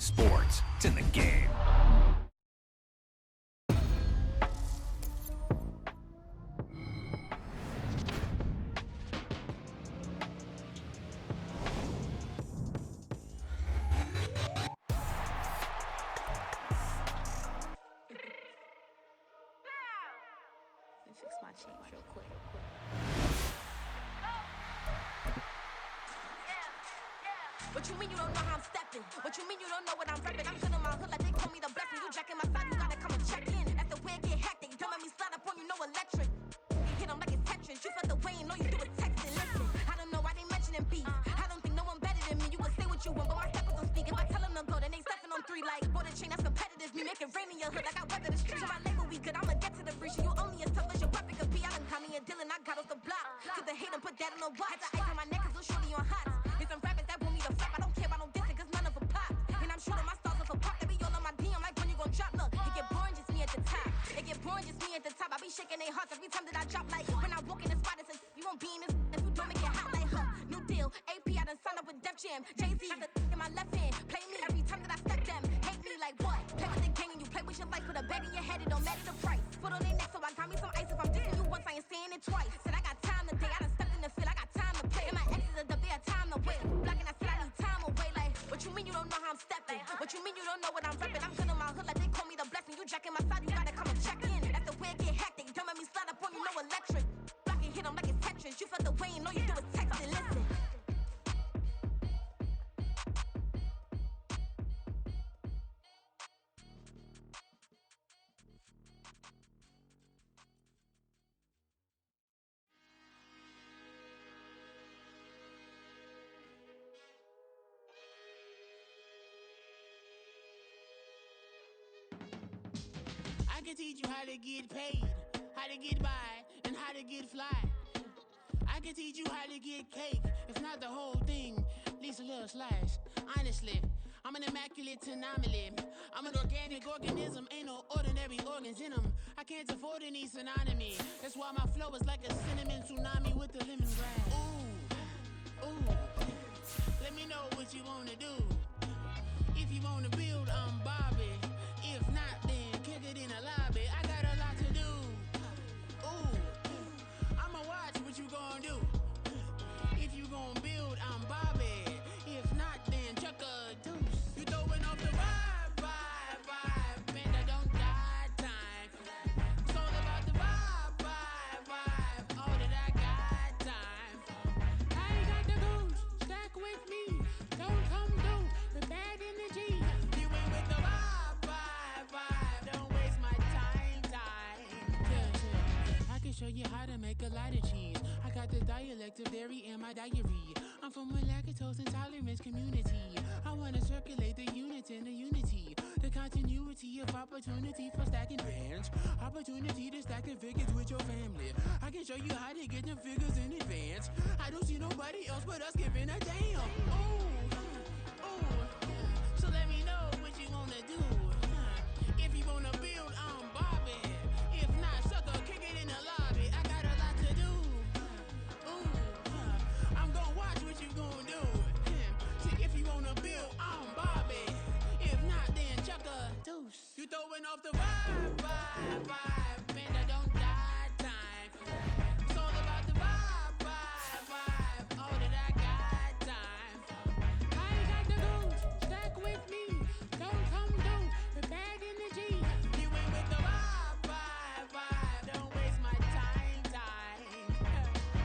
Sports, it's in the game. Fix my change real quick. What you mean you don't know how I'm stepping? What you mean you don't know what I'm repping? I'm feeling my hood like they call me the blessing. You jacking my side, you gotta come and check in. That's the way it get hectic. Don't make me slide up on you, no electric. You hit them like it's Tetris. You felt the way and all you do is texting. Listen, I don't know why they mentioning beef. I don't think no one better than me. You can say what you want, but my steppers don't speak. If I tell them to go, then they stepping on 3 like border chain. That's competitive. Me make it rain in your hood like I weather the streets. So my label we good. I'ma get to the breach. You only as tough as your weapon could be. I done Tommy and Dylan. I got off the block. Cause the hate and put that on the watch. Had the ice on my neck cause little shorty on hot. There's some rappers that want me to flop. I don't care about no dissing cause none of them pop. And I'm shooting my stars off a pop. They be all on my DM like when you gon' drop. Look, it get boring just me at the top. It get boring just me at the top. I be shaking their hearts every time that I drop. Like when I walk in the spot, it says you won't be in this if you don't make it hot like her. New deal, AP, I done signed up with Def Jam. Jay-Z, got the in my left hand. Play me every time that I step them. Hate me like what? Play with the gang and you play with your life. Put a bag in your head, it don't matter the price. Foot on their neck, so I got me some ice. If I'm dissing you once, I ain't saying it twice. Said I got time today, I done stepped in the field, I got time to play. And my exes are up there, time to wait. Blocking, I said I need time away. Like, what you mean you don't know how I'm stepping? What you mean you don't know what I'm repping? I'm good on my hood like they call me the blessing. You jacking my side, you gotta come and check in. That's the way it get hectic. Don't make me slide up on you, no electric. Blocking, hit them like it's Tetris. You felt the way and all you do is text and listen. I can teach you how to get paid, how to get by, and how to get fly. I can teach you how to get cake, if not the whole thing, at least a little slice. Honestly, I'm an immaculate anomaly. I'm an organic organism, ain't no ordinary organs in them. I can't afford any synonymy. That's why my flow is like a cinnamon tsunami with the lemongrass. Ooh, ooh. Let me know what you wanna do. If you wanna build, I'm Bobby. If not, then kick it in the lobby. I got a lot to do. Ooh, I'ma watch what you gon' do. If you gon' build, I'm Bobby. If not, then chuck a deuce. You throwing off the vibe. Man, I don't got time. It's all about the vibe. All that I got time. I ain't got the goose. Stack with me. Don't come through with bad energy. You ain't with the vibe. Don't waste my time. Yeah. I can show you how to make a lot of cheese. I got the dialect of dairy in my diary. I'm from a lactose intolerance community. I wanna circulate the units in the unity. The continuity of opportunity for stacking bands. Opportunity to stack the figures with your family. I can show you how to get them figures in advance. I don't see nobody else but us giving a damn. Ooh. So let me know what you wanna do. If you wanna build, I'm Bobby. If not, sucker, kick it in the lobby. I got a lot to do. I'm gonna watch what you gonna do. See, if you wanna build, I'm Bobby. If not, then chuck a deuce. You throwing off the vibe. Man, I don't got time. It's all about the vibe. All that I got time. I ain't got the goose. Stack with me. Don't come through with bad energy. You ain't with the vibe. Don't waste my time.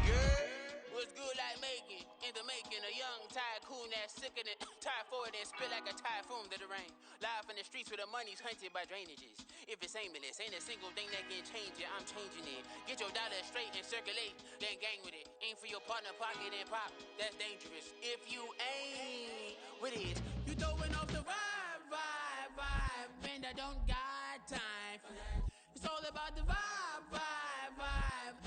Yeah, what's good like making? In the making, a young tycoon that's sick in it. Tired for it and spit like a typhoon to the rain. Live in the streets where the money's hunted by drainages. If it's aimless, ain't a single thing that can change it. I'm changing it. Get your dollar straight and circulate, then gang with it. Aim for your partner, pocket and pop. That's dangerous. If you ain't with it, you throwing off the vibe. Man, I don't got time for that. It's all about the vibe.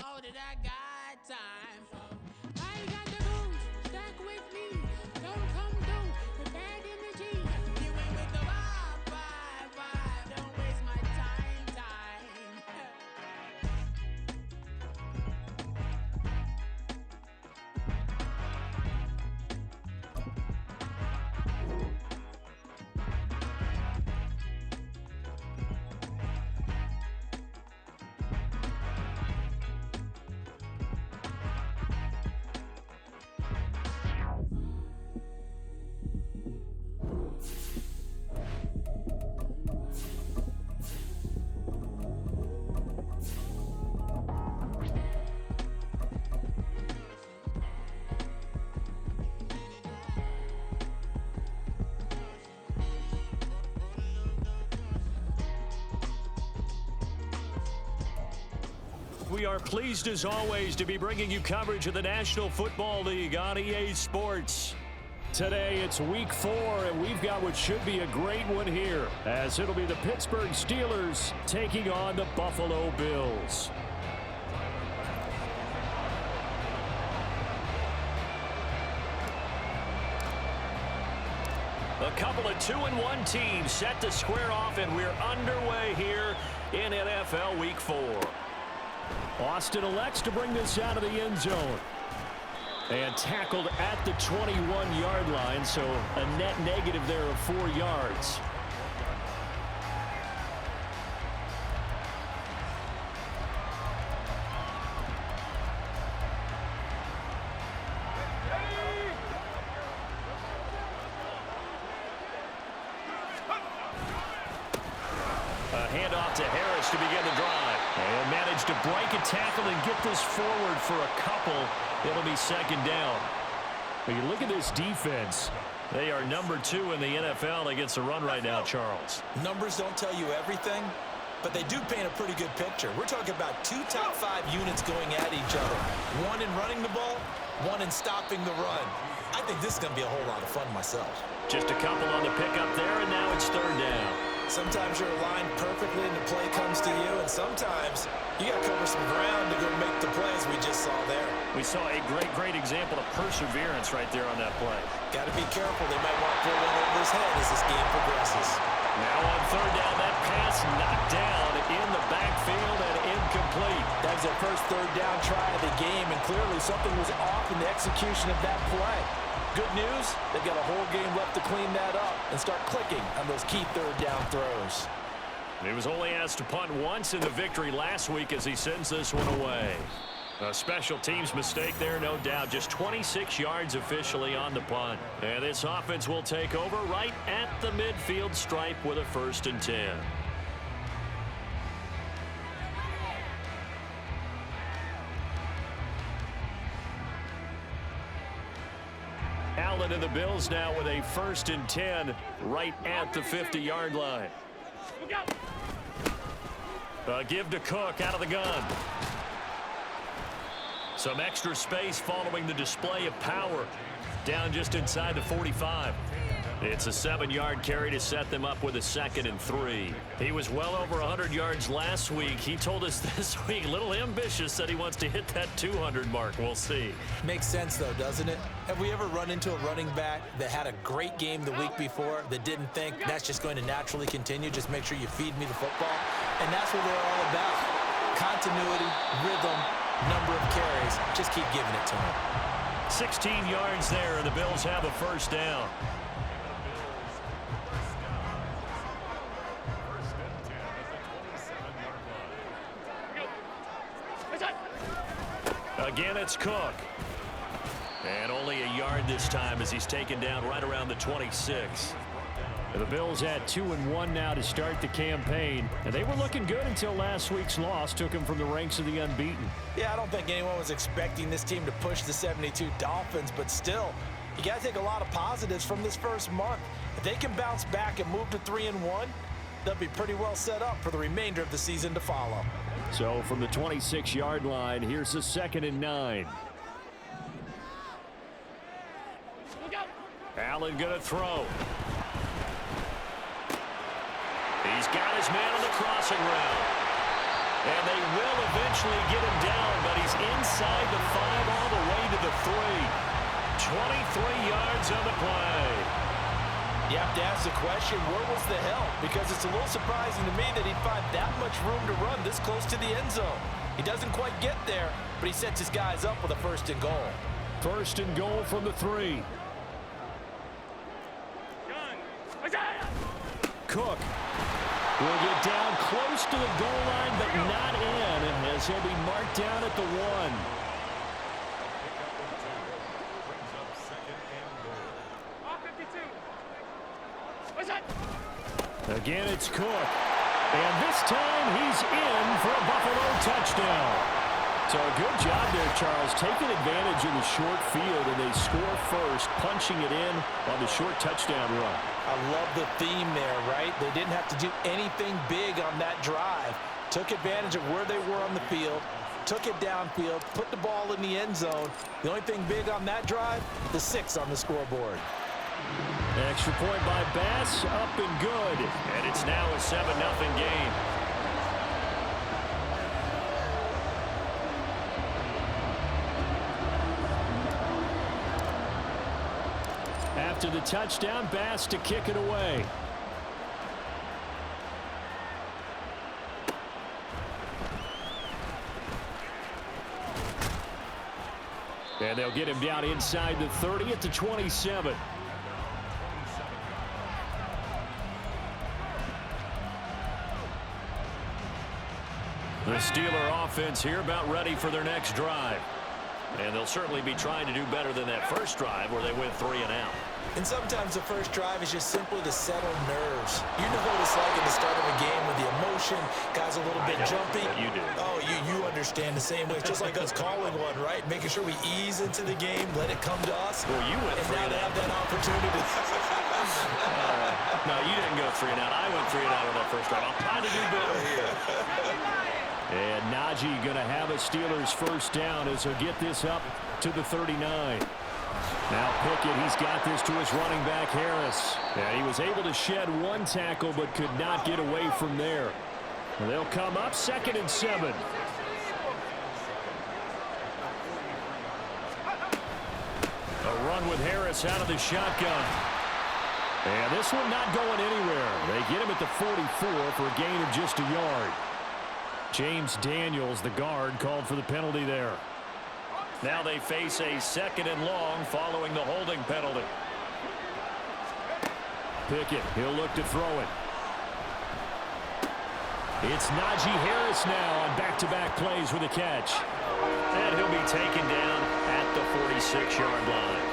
All that I got time for. I ain't got the goose. Stack with me. Don't come through with bad energy. You ain't with the vibe. Don't waste my time. we are pleased as always to be bringing you coverage of the National Football League on EA Sports. Today it's week 4, and we've got what should be a great one here, as it'll be the Pittsburgh Steelers taking on the Buffalo Bills. A couple of 2-1 teams set to square off, and we're underway here in NFL Week 4. Austin elects to bring this out of the end zone. And tackled at the 21-yard line, so a net negative there of 4 yards. Handoff to Harris to begin the drive. And managed to break a tackle and get this forward for a couple. It'll be second down. But you look at this defense. They are number 2 in the NFL against the run right now, Charles. Numbers don't tell you everything, but they do paint a pretty good picture. We're talking about 2 top 5 units going at each other. One in running the ball, one in stopping the run. I think this is going to be a whole lot of fun myself. Just a couple on the pickup there, and now it's third down. Sometimes you're aligned perfectly and the play comes to you, and sometimes you got to cover some ground to go make the plays we just saw there. We saw a great example of perseverance right there on that play. Got to be careful. They might want to pull one over his head as this game progresses. Now on third down, that pass knocked down in the backfield and incomplete. That was their first third down try of the game, and clearly something was off in the execution of that play. Good news, they've got a whole game left to clean that up and start clicking on those key third down throws. He was only asked to punt once in the victory last week as he sends this one away. A special teams mistake there, no doubt. Just 26 yards officially on the punt. And this offense will take over right at the midfield stripe with a 1st and 10. Allen and the Bills now with a 1st and 10 right at the 50-yard line. Give to Cook out of the gun. Some extra space following the display of power. Down just inside the 45. It's a 7-yard carry to set them up with a 2nd and 3. He was well over 100 yards last week. He told us this week, a little ambitious, that he wants to hit that 200 mark. We'll see. Makes sense, though, doesn't it? Have we ever run into a running back that had a great game the week before that didn't think that's just going to naturally continue? Just make sure you feed me the football. And that's what we're all about. Continuity, rhythm, number of carries. Just keep giving it to him. 16 yards there, and the Bills have a 1st down. Again, it's Cook. And only a yard this time as he's taken down right around the 26. The Bills had 2-1 now to start the campaign. And they were looking good until last week's loss took them from the ranks of the unbeaten. Yeah, I don't think anyone was expecting this team to push the 72 Dolphins, but still, you got to take a lot of positives from this first month. If they can bounce back and move to 3-1, they'll be pretty well set up for the remainder of the season to follow. So from the 26-yard line, here's the 2nd and 9. Allen going to throw. He's got his man on the crossing route. And they will eventually get him down, but he's inside the 5 all the way to the 3. 23 yards on the play. You have to ask the question, where was the help? Because it's a little surprising to me that he'd find that much room to run this close to the end zone. He doesn't quite get there, but he sets his guys up with a 1st and goal. 1st and goal from the 3. Cook will get down close to the goal line, but not in, as he'll be marked down at the 1. Again, it's Cook. And this time he's in for a Buffalo touchdown. So a good job there, Charles, taking advantage of the short field, and they score first, punching it in on the short touchdown run. I love the theme there, right? They didn't have to do anything big on that drive. Took advantage of where they were on the field, took it downfield, put the ball in the end zone. The only thing big on that drive, the 6 on the scoreboard. Extra point by Bass, up and good. And it's now a 7-0 game. After the touchdown, Bass to kick it away. And they'll get him down inside the 30 at the 27. The Steeler offense here about ready for their next drive. And they'll certainly be trying to do better than that first drive where they went 3 and out. And sometimes the first drive is just simply to settle nerves. You know what it's like at the start of a game with the emotion, guys a little bit jumpy. You do. Oh, you understand the same way. It's just like us calling one, right? Making sure we ease into the game, let it come to us. Well, you went and 3 now and they out. have that opportunity. No, you didn't go 3 and out. I went 3 and out on that first drive. I'm trying to do better here. And Najee going to have a Steelers first down as he'll get this up to the 39. Now Pickett, he's got this to his running back, Harris. And he was able to shed 1 tackle but could not get away from there. And they'll come up 2nd and 7. A run with Harris out of the shotgun. And this one not going anywhere. They get him at the 44 for a gain of just a yard. James Daniels, the guard, called for the penalty there. Now they face a 2nd and long following the holding penalty. Pickett, he'll look to throw it. It's Najee Harris now on back-to-back plays with a catch. And he'll be taken down at the 46-yard line.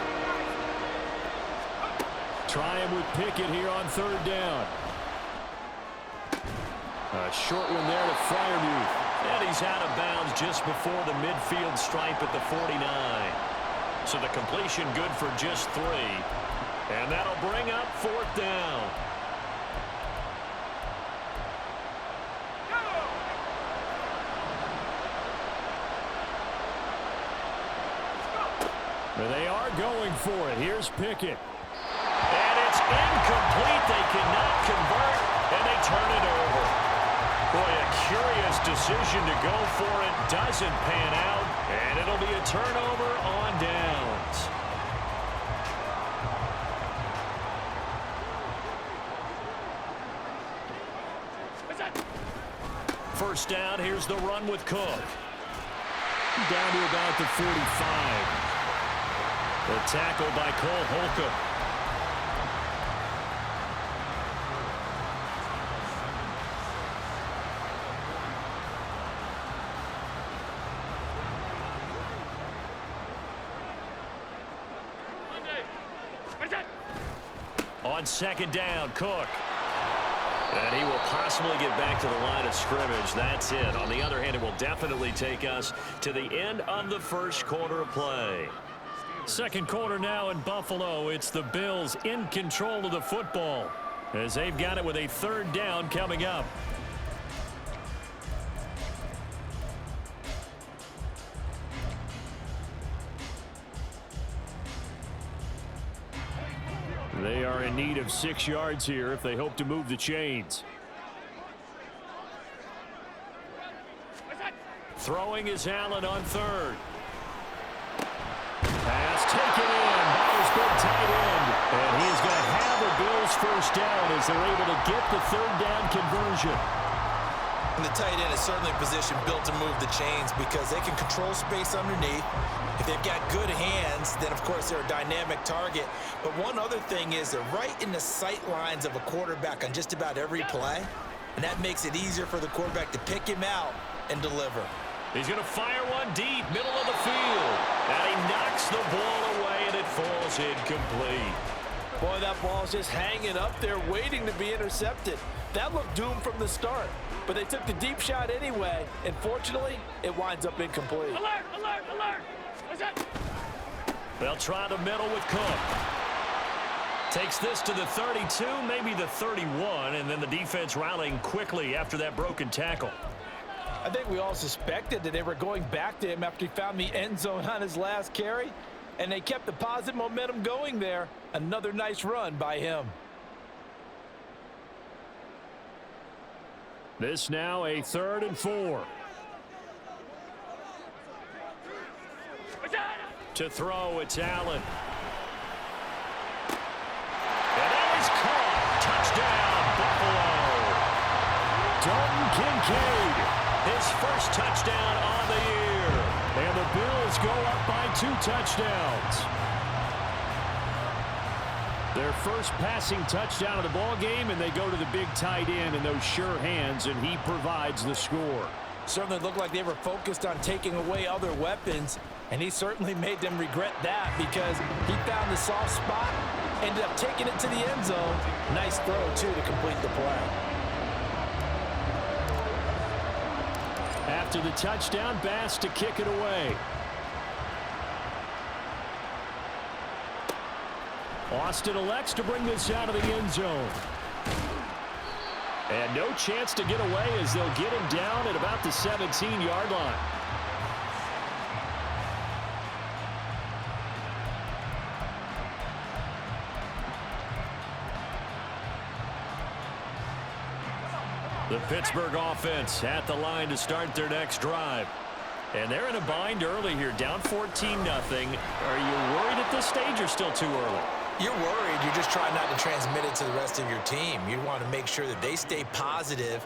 Try him with Pickett here on 3rd down. A short one there to Freiermuth. And he's out of bounds just before the midfield stripe at the 49. So the completion good for just 3. And that'll bring up 4th down. But they are going for it. Here's Pickett. And it's incomplete. They cannot convert, and they turn it over. Boy, a curious decision to go for it. Doesn't pan out, and it'll be a turnover on downs. First down, here's the run with Cook. Down to about the 45. The tackle by Cole Holcomb. On 2nd down, Cook. And he will possibly get back to the line of scrimmage. That's it. On the other hand, it will definitely take us to the end of the first quarter of play. Second quarter now in Buffalo. It's the Bills in control of the football as they've got it with a 3rd down coming up. They are in need of 6 yards here if they hope to move the chains. Throwing is Allen on 3rd. Pass taken in by his big tight end. And he's going to have a Bills first down as they're able to get the 3rd down conversion. And the tight end is certainly a position built to move the chains because they can control space underneath. If they've got good hands, then, of course, they're a dynamic target. But one other thing is they're right in the sight lines of a quarterback on just about every play. And that makes it easier for the quarterback to pick him out and deliver. He's going to fire one deep, middle of the field. And he knocks the ball away, and it falls incomplete. Boy, that ball's just hanging up there waiting to be intercepted. That looked doomed from the start. But they took the deep shot anyway, and fortunately, it winds up incomplete. Alert, alert, alert! What's that? They'll try the middle with Cook. Takes this to the 32, maybe the 31, and then the defense rallying quickly after that broken tackle. I think we all suspected that they were going back to him after he found the end zone on his last carry, and they kept the positive momentum going there. Another nice run by him. This now a 3rd and 4. To throw, it's Allen. And that is caught. Touchdown, Buffalo. Dalton Kincaid, his first touchdown on the year. And the Bills go up by 2 touchdowns. Their first passing touchdown of the ball game, and they go to the big tight end in those sure hands, and he provides the score. Certainly looked like they were focused on taking away other weapons, and he certainly made them regret that because he found the soft spot, ended up taking it to the end zone. Nice throw, too, to complete the play. After the touchdown, Bass to kick it away. Austin elects to bring this out of the end zone. And no chance to get away as they'll get him down at about the 17-yard line. The Pittsburgh offense at the line to start their next drive. And they're in a bind early here, down 14-0. Are you worried at this stage or still too early? You're worried. You're just trying not to transmit it to the rest of your team. You want to make sure that they stay positive.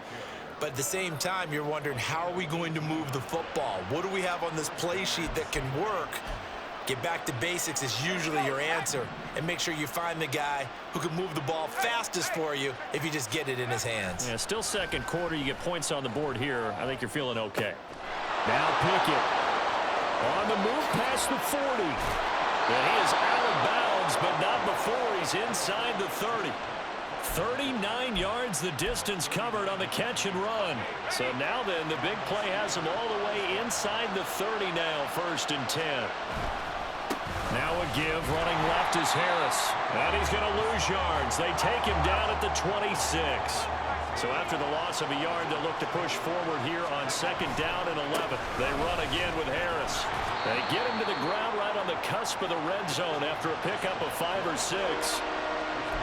But at the same time, you're wondering, how are we going to move the football? What do we have on this play sheet that can work? Get back to basics is usually your answer. And make sure you find the guy who can move the ball fastest for you if you just get it in his hands. Yeah, still second quarter. You get points on the board here. I think you're feeling okay. Now Pickett on the move past the 40. And he is out of bounds, but not before he's inside the 30. 39 yards the distance covered on the catch and run. So now then, the big play has him all the way inside the 30 now, 1st and 10. Now a give, running left is Harris. And he's going to lose yards. They take him down at the 26. So after the loss of a yard, they'll look to push forward here on 2nd down and 11. They run again with Harris. They get him to the ground right on the cusp of the red zone after a pickup of 5 or 6.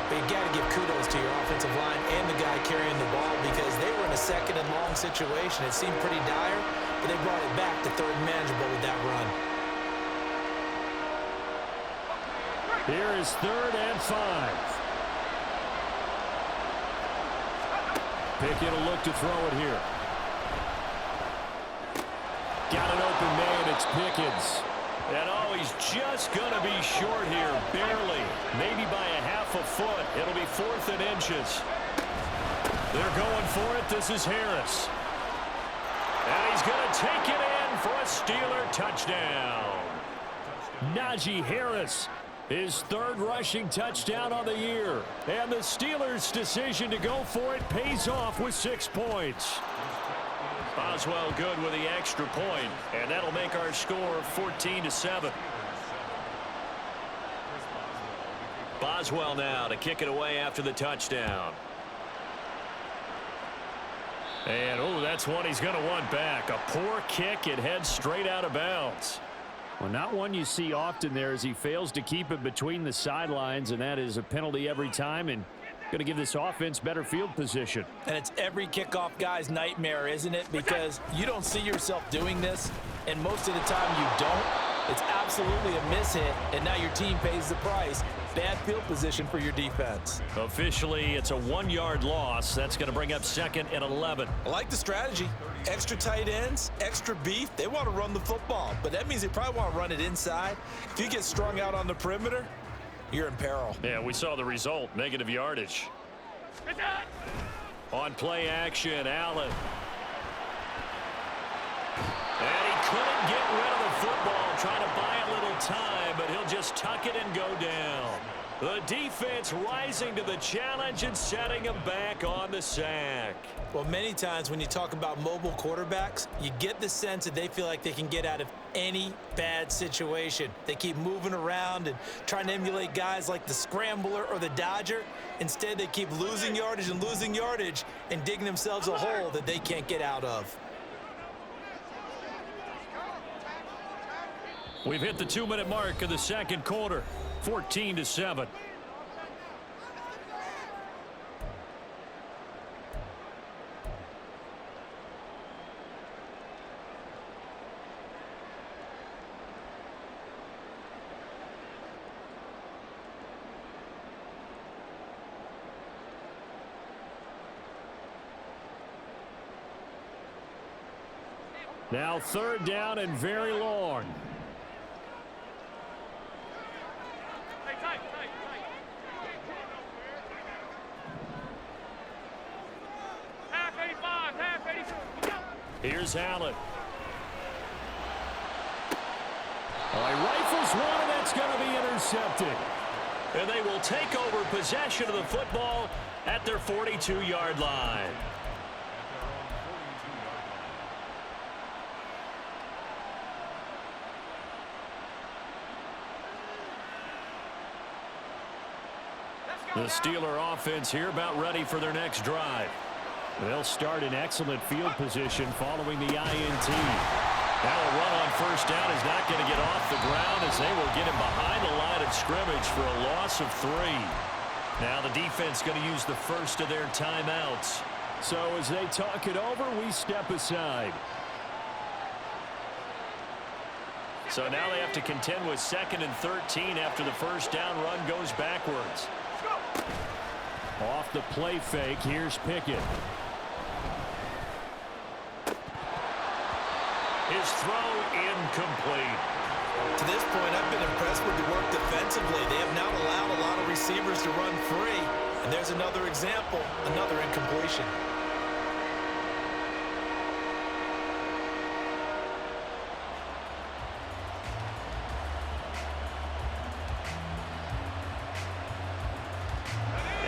But you got to give kudos to your offensive line and the guy carrying the ball because they were in a 2nd and long situation. It seemed pretty dire, but they brought it back to 3rd and manageable with that run. Here is 3rd and 5. Pickett will look to throw it here. Got an open man. It's Pickens. And oh, he's just going to be short here. Barely. Maybe by a half a foot. It'll be 4th and inches. They're going for it. This is Harris. And he's going to take it in for a Steeler touchdown. Najee Harris. His 3rd rushing touchdown on the year. And the Steelers' decision to go for it pays off with 6 points. Boswell good with the extra point, and that'll make our score 14-7. Boswell now to kick it away after the touchdown. And, oh, that's one he's going to want back. A poor kick. It heads straight out of bounds. Well, not one you see often there as he fails to keep it between the sidelines, and that is a penalty every time and going to give this offense better field position. And it's every kickoff guy's nightmare, isn't it? Because you don't see yourself doing this, and most of the time you don't. It's absolutely a mishit, and now your team pays the price. Bad field position for your defense. Officially, it's a 1-yard loss. That's going to bring up 2nd and 11. I like the strategy. Extra tight ends, extra beef. They want to run the football, but that means they probably want to run it inside. If you get strung out on the perimeter, you're in peril. Yeah, we saw the result. Negative yardage. On play action, Allen. And he couldn't get rid of the football, trying to buy a little time, but he'll just tuck it and go down. The defense rising to the challenge and setting him back on the sack. Well, many times when you talk about mobile quarterbacks, you get the sense that they feel like they can get out of any bad situation. They keep moving around and trying to emulate guys like the Scrambler or the Dodger. Instead, they keep losing yardage and digging themselves a hole that they can't get out of. We've hit the 2-minute mark of the second quarter, 14-7. Now 3rd down and very long. Here's Allen. He rifles one, and that's going to be intercepted. And they will take over possession of the football at their 42-yard line. The Steeler offense here about ready for their next drive. They'll start in excellent field position following the INT. Now a run on 1st down is not going to get off the ground as they will get him behind the line of scrimmage for a loss of 3. Now the defense going to use the first of their timeouts. So as they talk it over, we step aside. So now they have to contend with 2nd and 13 after the 1st down run goes backwards. Off the play fake, here's Pickett. His throw incomplete. To this point, I've been impressed with the work defensively. They have now allowed a lot of receivers to run free. And there's another example, another incompletion.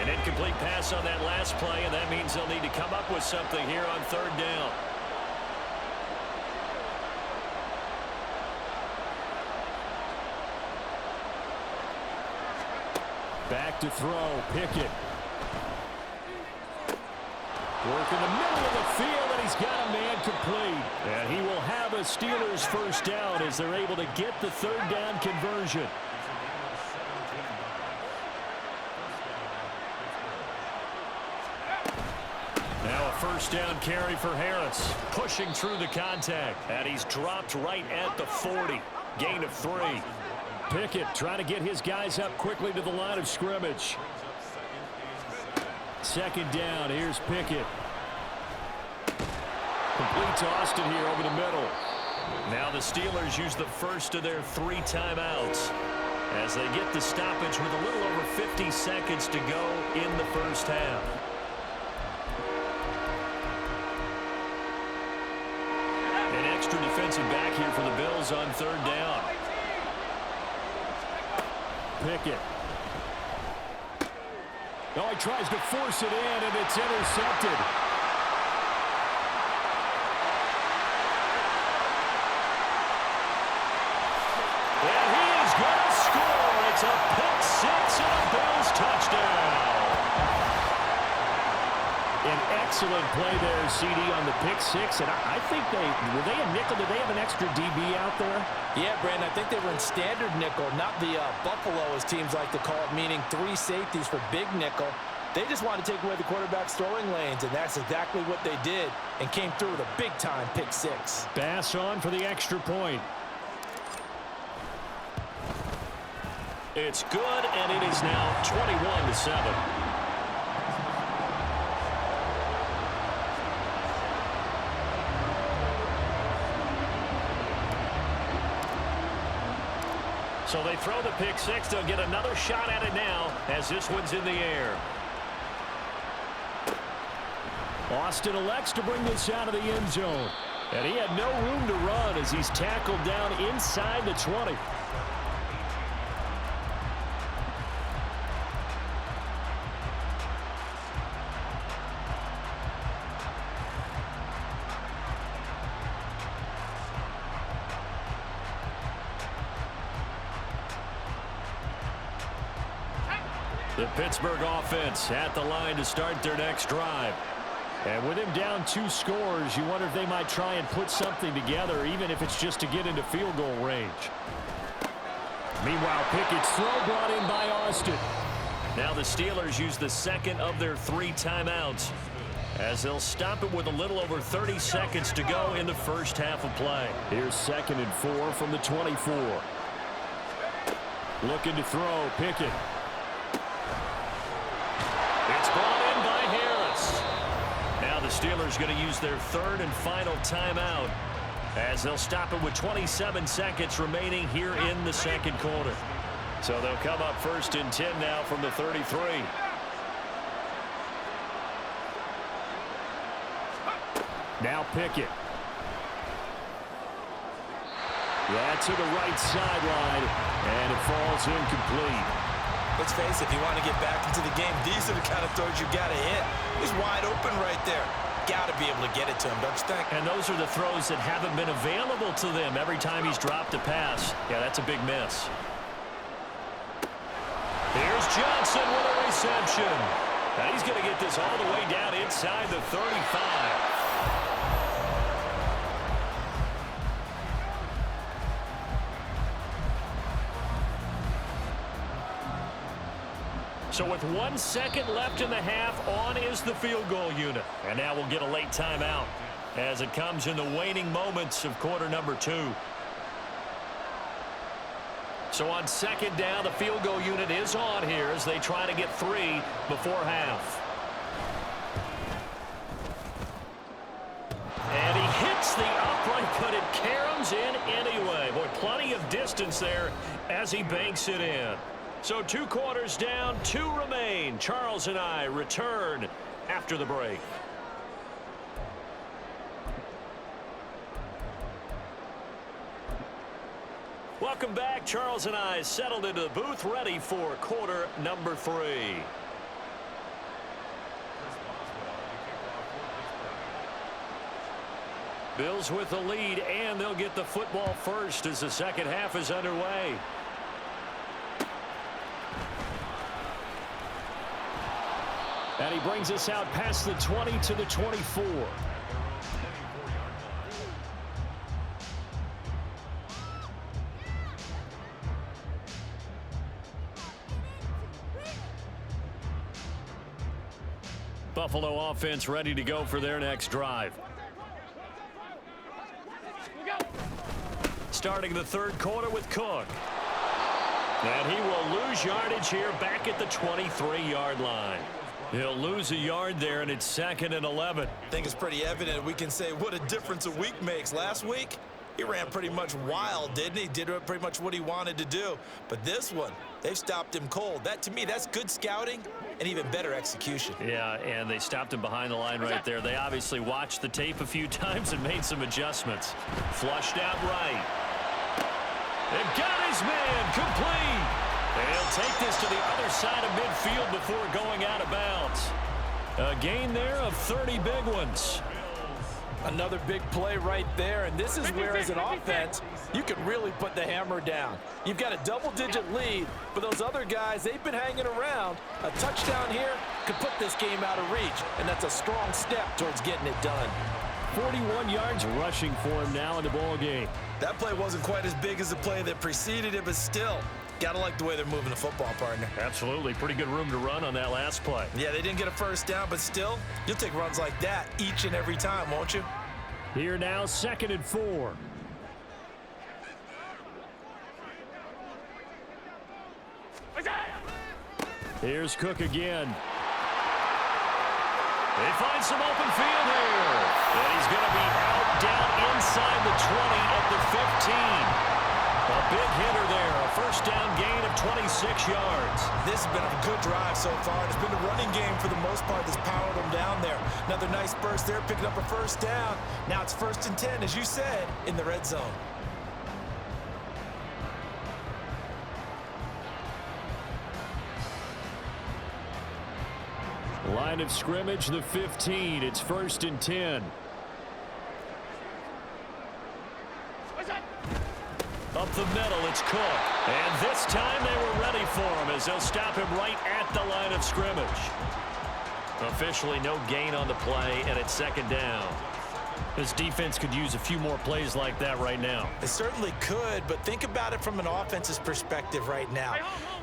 An incomplete pass on that last play, and that means they'll need to come up with something here on 3rd down. Back to throw, Pickett. Work in the middle of the field, and he's got a man complete. And he will have a Steelers 1st down as they're able to get the 3rd down conversion. Now a 1st down carry for Harris. Pushing through the contact, and he's dropped right at the 40. Gain of 3. Pickett trying to get his guys up quickly to the line of scrimmage. 2nd down, here's Pickett. Complete to Austin here over the middle. Now the Steelers use the first of their 3 timeouts as they get the stoppage with a little over 50 seconds to go in the 1st half. An extra defensive back here for the Bills on 3rd down. Pickett. Oh, he tries to force it in, and it's intercepted. And he is going to score. It's a pick 6 and a Bills touchdown. An excellent play there, CD, on the pick 6. And I think were they a nickel? Did they have an extra DB out there? Yeah, Brandon, I think they were in standard nickel, not the buffalo, as teams like to call it, meaning 3 safeties for big nickel. They just wanted to take away the quarterback's throwing lanes, and that's exactly what they did and came through with a big-time pick 6. Bass on for the extra point. It's good, and it is now 21-7. So they throw the pick 6. They'll get another shot at it now as this one's in the air. Austin elects to bring this out of the end zone. And he had no room to run as he's tackled down inside the 20. The Pittsburgh offense at the line to start their next drive. And with him down 2 scores, you wonder if they might try and put something together, even if it's just to get into field goal range. Meanwhile, Pickett's throw brought in by Austin. Now the Steelers use the second of their 3 timeouts, as they'll stop it with a little over 30 seconds to go in the first half of play. Here's 2nd and 4 from the 24. Looking to throw, Pickett. It's brought in by Harris. Now the Steelers going to use their 3rd and final timeout, as they'll stop it with 27 seconds remaining here in the second quarter. So they'll come up 1st and 10 now from the 33. Now Pickett. Yeah, to the right sideline, and it falls incomplete. Let's face it, if you want to get back into the game, these are the kind of throws you got to hit. He's wide open right there. Got to be able to get it to him, don't you think? And those are the throws that haven't been available to them every time he's dropped a pass. Yeah, that's a big miss. Here's Johnson with a reception. Now he's going to get this all the way down inside the 35. So with 1 second left in the half, on is the field goal unit. And now we'll get a late timeout as it comes in the waning moments of quarter number 2. So on 2nd down, the field goal unit is on here as they try to get 3 before half. And he hits the upright, but it caroms in anyway. Boy, plenty of distance there as he banks it in. So 2 quarters down, 2 remain. Charles and I return after the break. Welcome back. Charles and I settled into the booth, ready for quarter number 3. Bills with the lead, and they'll get the football first as the second half is underway. And he brings us out past the 20 to the 24. Buffalo offense ready to go for their next drive. Starting the 3rd quarter with Cook. And he will lose yardage here back at the 23-yard line. He'll lose a yard there, and it's 2nd and 11. I think it's pretty evident. We can say what a difference a week makes. Last week, he ran pretty much wild, didn't he? Did pretty much what he wanted to do. But this one, they've stopped him cold. That, to me, that's good scouting and even better execution. Yeah, and they stopped him behind the line right there. They obviously watched the tape a few times and made some adjustments. Flushed out right. And got his man complete. And he'll take this to the other side of midfield before going out of bounds. A gain there of 30 big ones. Another big play right there, and this is where, as an offense, you can really put the hammer down. You've got a double-digit lead, but those other guys, they've been hanging around. A touchdown here could put this game out of reach, and that's a strong step towards getting it done. 41 yards rushing for him now in the ball game. That play wasn't quite as big as the play that preceded it, but still, gotta like the way they're moving the football, partner. Absolutely. Pretty good room to run on that last play. Yeah, they didn't get a first down, but still, you'll take runs like that each and every time, won't you? Here now, 2nd and 4. Here's Cook again. They find some open field here. And he's going to be out down inside the 20 at the 15. A big hitter there. A first down gain of 26 yards. This has been a good drive so far. It's been a running game for the most part that's powered them down there. Another nice burst there, picking up a first down. Now it's 1st and 10, as you said, in the red zone. Line of scrimmage, the 15. It's 1st and 10. Up the middle, it's Cook. And this time they were ready for him as they'll stop him right at the line of scrimmage. Officially no gain on the play, and it's 2nd down. This defense could use a few more plays like that right now. It certainly could, but think about it from an offense's perspective right now.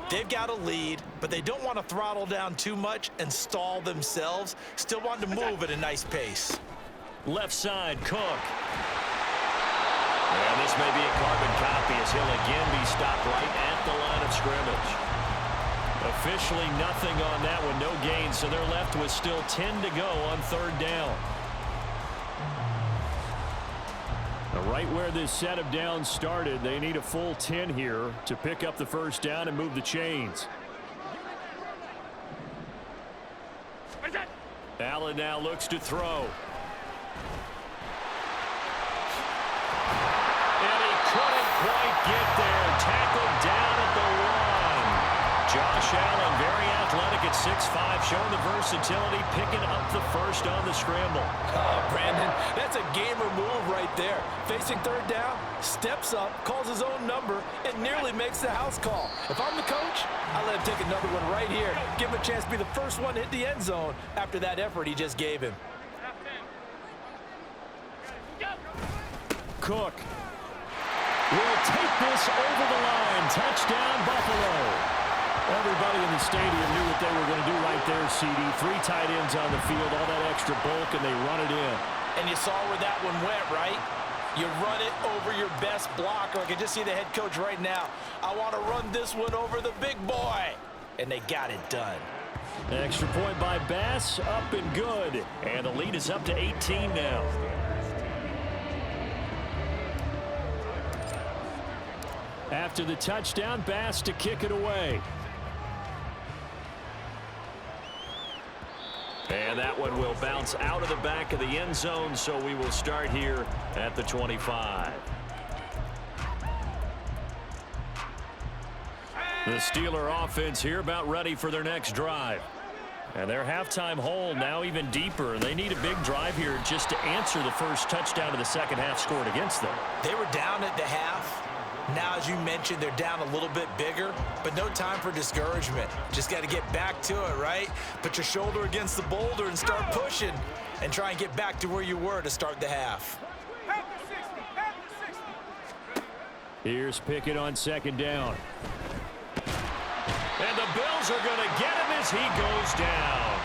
They've got a lead, but they don't want to throttle down too much and stall themselves. Still want to move at a nice pace. Left side, Cook. And this may be a carbon copy as he'll again be stopped right at the line of scrimmage. Officially nothing on that one, no gain, so they're left with still 10 to go on third down. Now, right where this set of downs started, they need a full 10 here to pick up the first down and move the chains. Allen now looks to throw. And he couldn't quite get there. Tackled down at the 1. Josh Allen, very athletic at 6'5", showing the versatility, picking up the first on the scramble. Brandon, that's a gamer move right there. Facing third down, steps up, calls his own number, and nearly makes the house call. If I'm the coach, I let him take another one right here. Give him a chance to be the first one to hit the end zone after that effort he just gave him. Cook will take this over the line. Touchdown, Buffalo. Everybody in the stadium knew what they were going to do right there, CD. 3 tight ends on the field, all that extra bulk, and they run it in. And you saw where that one went, right? You run it over your best blocker. I can just see the head coach right now. I want to run this one over the big boy. And they got it done. Extra point by Bass, up and good. And the lead is up to 18 now. After the touchdown, Bass to kick it away. And that one will bounce out of the back of the end zone, so we will start here at the 25. The Steeler offense here about ready for their next drive. And their halftime hole now even deeper. They need a big drive here just to answer the first touchdown of the second half scored against them. They were down at the half. Now, as you mentioned, they're down a little bit bigger, but no time for discouragement. Just got to get back to it, right? Put your shoulder against the boulder and start pushing and try and get back to where you were to start the half. Here's Pickett on second down. And the Bills are going to get him as he goes down.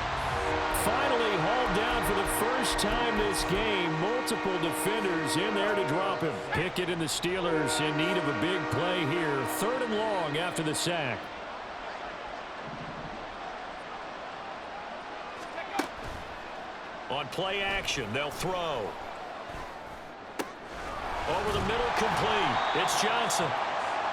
Finally hauled down for the first time this game. Multiple defenders in there to drop him. Pickett and the Steelers in need of a big play here. 3rd and long after the sack. On play action, they'll throw. Over the middle, complete. It's Johnson.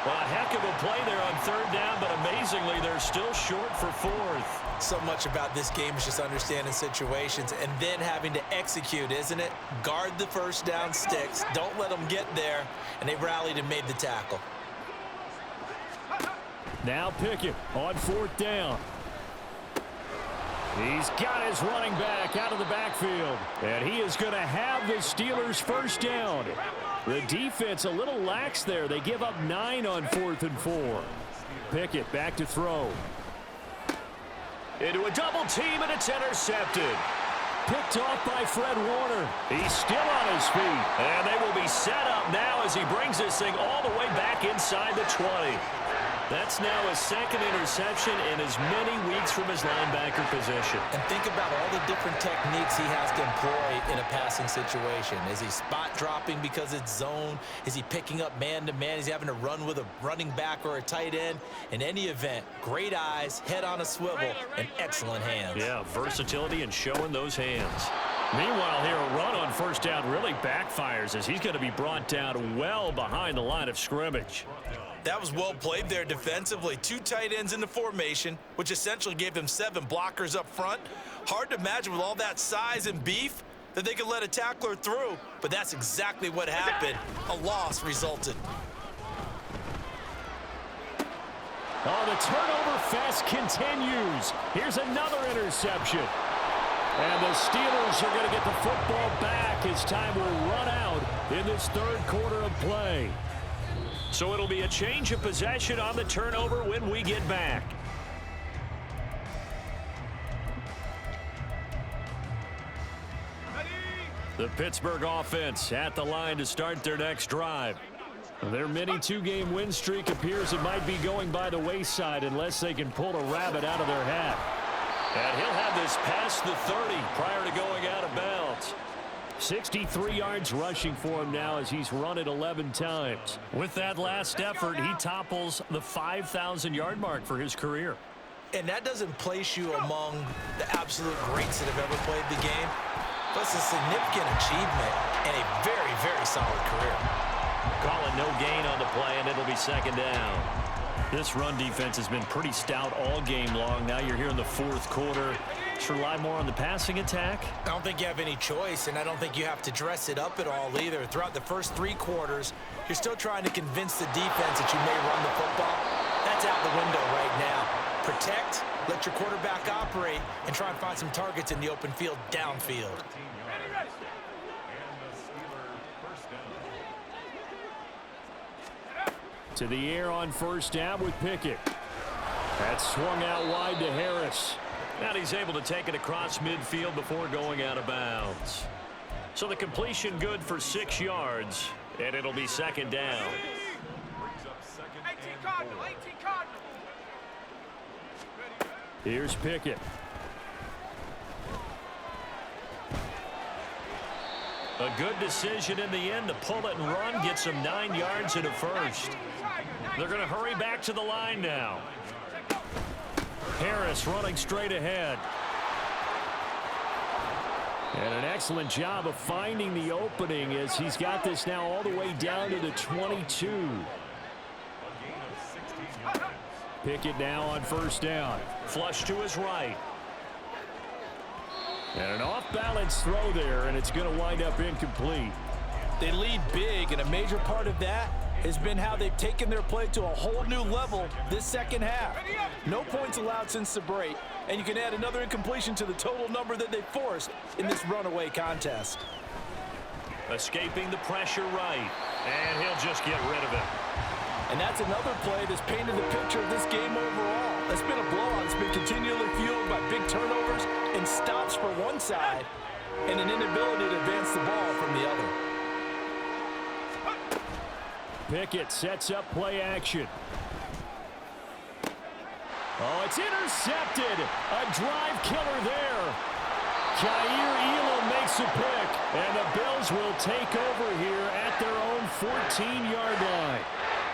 Well, a heck of a play there on 3rd down, but amazingly, they're still short for 4th. So much about this game is just understanding situations and then having to execute, isn't it? Guard the first down sticks. Don't let them get there. And they rallied and made the tackle. Now Pickett on 4th down. He's got his running back out of the backfield. And he is going to have the Steelers' first down. The defense a little lax there. They give up 9 on 4th and 4. Pickett back to throw. Into a double team, and it's intercepted. Picked off by Fred Warner. He's still on his feet. And they will be set up now as he brings this thing all the way back inside the 20. That's now his 2nd interception in as many weeks from his linebacker position. And think about all the different techniques he has to employ in a passing situation. Is he spot dropping because it's zone? Is he picking up man-to-man? Is he having to run with a running back or a tight end? In any event, great eyes, head on a swivel, and excellent hands. Yeah, versatility and showing those hands. Meanwhile, here a run on 1st down really backfires as he's going to be brought down well behind the line of scrimmage. That was well played there defensively. 2 tight ends in the formation, which essentially gave them 7 blockers up front. Hard to imagine with all that size and beef that they could let a tackler through, but that's exactly what happened. A loss resulted. Oh, the turnover fest continues. Here's another interception. And the Steelers are going to get the football back as time will run out in this 3rd quarter of play. So it'll be a change of possession on the turnover when we get back. The Pittsburgh offense at the line to start their next drive. Their mini two-game win streak appears it might be going by the wayside unless they can pull a rabbit out of their hat. And he'll have this past the 30 prior to going out of bounds. 63 yards rushing for him now as he's run it 11 times. With that last effort, he topples the 5,000-yard mark for his career. And that doesn't place you among the absolute greats that have ever played the game, but it's a significant achievement and a very, very solid career. Calling no gain on the play, and it'll be second down. This run defense has been pretty stout all game long. Now you're here in the fourth quarter. Should rely more on the passing attack? I don't think you have any choice, and I don't think you have to dress it up at all either. Throughout the first 3 quarters, you're still trying to convince the defense that you may run the football. That's out the window right now. Protect, let your quarterback operate, and try and find some targets in the open field downfield. To the air on first down with Pickett. That swung out wide to Harris. Now he's able to take it across midfield before going out of bounds. So the completion good for 6 yards, and it'll be second down. 18 Cardinal, 18 Cardinal. Here's Pickett. A good decision in the end to pull it and run, gets him 9 yards and a first. They're going to hurry back to the line now. Harris running straight ahead. And an excellent job of finding the opening as he's got this now all the way down to the 22. Pickett now on first down. Flush to his right. And an off-balance throw there, and it's going to wind up incomplete. They lead big, and a major part of that has been how they've taken their play to a whole new level this second half. No points allowed since the break, and you can add another incompletion to the total number that they forced in this runaway contest. Escaping the pressure right, and he'll just get rid of it. And that's another play that's painted the picture of this game overall. It's been a blowout. It's been continually fueled by big turnovers and stops for one side and an inability to advance the ball from the other. Pickett sets up play action. Oh, it's intercepted. A drive killer there. Jair Elam makes a pick, and the Bills will take over here at their own 14-yard line.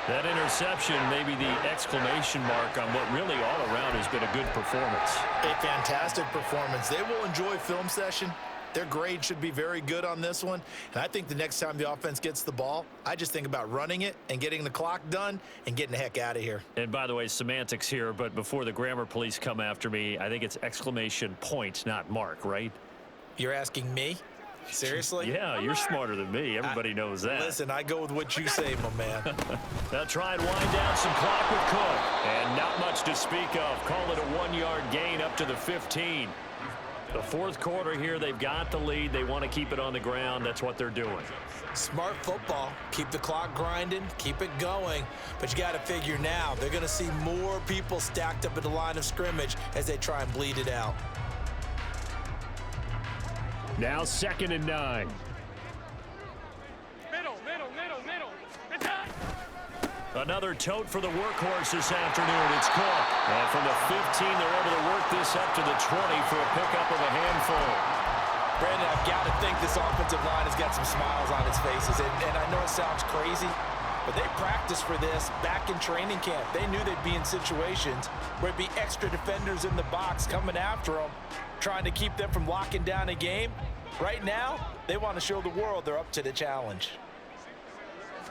That interception may be the exclamation mark on what really all around has been a good performance. A fantastic performance. They will enjoy film session. Their grade should be very good on this one. And I think the next time the offense gets the ball, I just think about running it and getting the clock done and getting the heck out of here. And by the way, semantics here, but before the grammar police come after me, I think it's exclamation point, not mark, right? You're asking me? Seriously? Yeah, you're smarter than me. Everybody knows that. Listen, I go with what you say, my man. They'll try and wind down some clock with Cook. And not much to speak of. Call it a 1-yard gain up to the 15. The fourth quarter here, they've got the lead. They want to keep it on the ground. That's what they're doing. Smart football. Keep the clock grinding. Keep it going. But you got to figure now, they're going to see more people stacked up at the line of scrimmage as they try and bleed it out. Now 2nd and 9. Middle. Another tote for the workhorse this afternoon. It's Cook. And from the 15, they're able to work this up to the 20 for a pickup of a handful. Brandon, I've got to think this offensive line has got some smiles on its faces. And I know it sounds crazy, but they practiced for this back in training camp. They knew they'd be in situations where it'd be extra defenders in the box coming after them, trying to keep them from locking down a game. Right now, they want to show the world they're up to the challenge.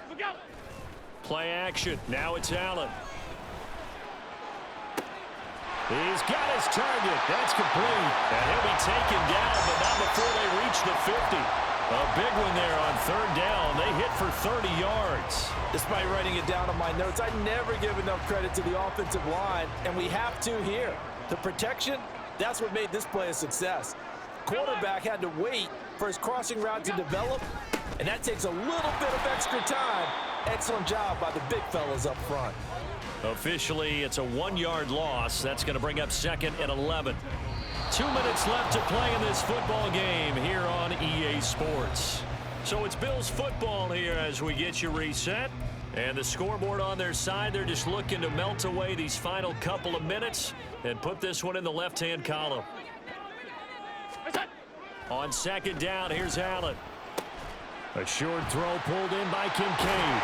Look out. Play action. Now it's Allen. He's got his target. That's complete. And he'll be taken down, but not before they reach the 50. A big one there on 3rd down. They hit for 30 yards. Despite writing it down on my notes, I never give enough credit to the offensive line, and we have to here. The protection, that's what made this play a success. Quarterback had to wait for his crossing route to develop, and that takes a little bit of extra time. Excellent job by the big fellas up front. Officially, it's a 1-yard loss. That's going to bring up 2nd and 11. 2 minutes left to play in this football game here on EA Sports. So it's Bills football here as we get you reset. And the scoreboard on their side, they're just looking to melt away these final couple of minutes and put this one in the left-hand column. On second down, here's Allen. A short throw pulled in by Kincaid.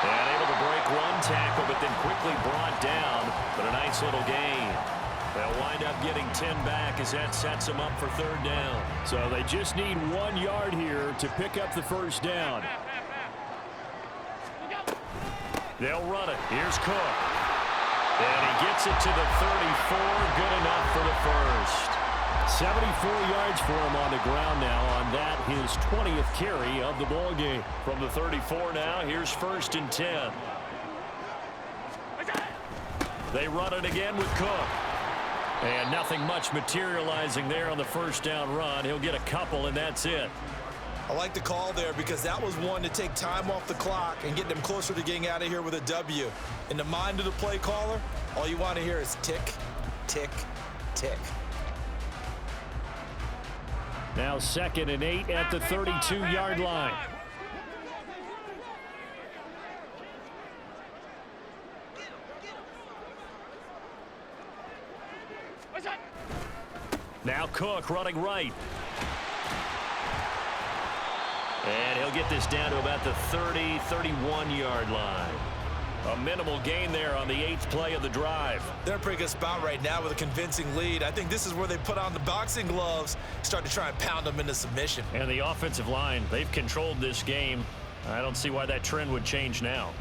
And able to break one tackle, but then quickly brought down. But a nice little gain. They'll wind up getting 10 back as that sets them up for third down. So they just need 1 yard here to pick up the first down. They'll run it. Here's Cook. And he gets it to the 34. Good enough for the first. 74 yards for him on the ground now on that, his 20th carry of the ball game. From the 34 now, here's 1st and 10. They run it again with Cook. And nothing much materializing there on the first down run. He'll get a couple, and that's it. I like the call there because that was one to take time off the clock and get them closer to getting out of here with a W. In the mind of the play caller, all you want to hear is tick, tick, tick. Now 2nd and 8 at the 32-yard line. Now Cook running right. And he'll get this down to about the 30, 31-yard line. A minimal gain there on the 8th play of the drive. They're in a pretty good spot right now with a convincing lead. I think this is where they put on the boxing gloves, start to try and pound them into submission. And the offensive line, they've controlled this game. I don't see why that trend would change now.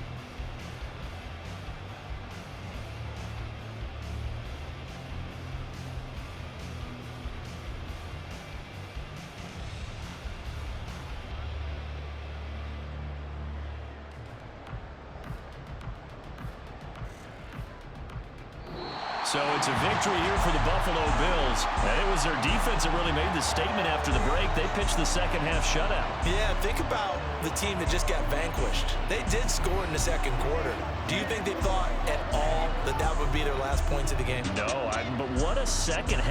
So it's a victory here for the Buffalo Bills. And it was their defense that really made the statement after the break. They pitched the second half shutout. Yeah, think about the team that just got vanquished. They did score in the second quarter. Do you think they thought at all that that would be their last points of the game? No, but what a second half.